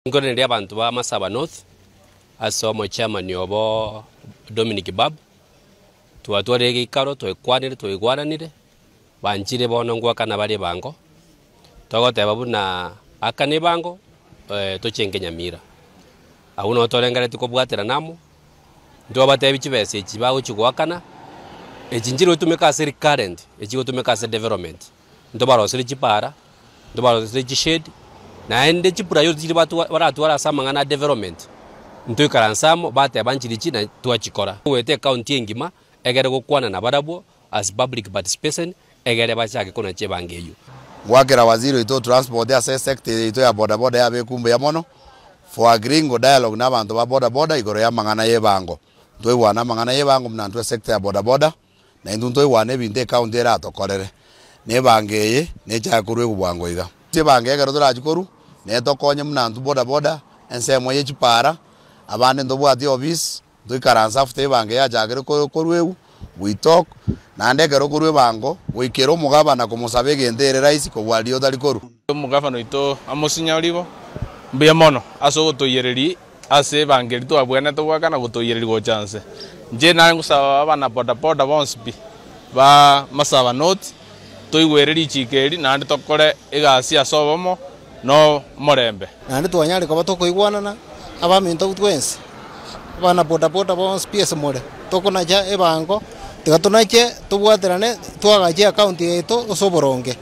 Ngoneria abantu ba Masaba North asomo chairman yobo Dominic Bab twatware gikaro twekwanire twigwaranire banjire bono ngwakana bari bango togoteba buna akane bango tochenge Nyamira abuno torengare tukobwatera namo ndo batebi chibese chibago chigwakana echinjiro tumeka asiri current echigo tumeka asiri development ndo barosiri chipara ndo barosiri chishade na ende chipura yo chiri batu baratwara samangana development ndo karansamo bate banjiri china twachikora wete county engima egere gukwana na barabo as public participation egere bachake kona chebangeyo gwakera waziri ito transport ya sector ito ya boda boda ya bekumbe ya mono for agreeing dialogue na bantu ba boda boda igoro ya mangana yebango twiwana mangana yebango mnantwe sector ya boda boda na indu twiwane binte county era tokorere ne bangeye ne chakurwe kubwango iga tibange egero turajikoru ne tokonye mnantu boda boda ensemo ye chipara abande ndobwati office twikaransa afute bange ya jagere korwewu we talk na ndegero korwe bango wikero mugabana kumusabe gendere rais ko walio dalikoru mugabano ito amosinya olibo mbuya mono aso gotoyereri ase bangeri to abwana to gwakana gotoyereri go chance nje na ngusaba abana boda boda bonspi ba Masaba North toigwereri chikeri na ndi tokore igasi asobomo no morembe na ndi twanyari ko batokoigwanana abaminto twense bana boda boda bonspi ese more tokonaja ebango tigatunache tubwaterane twagaje account yeto osoboronge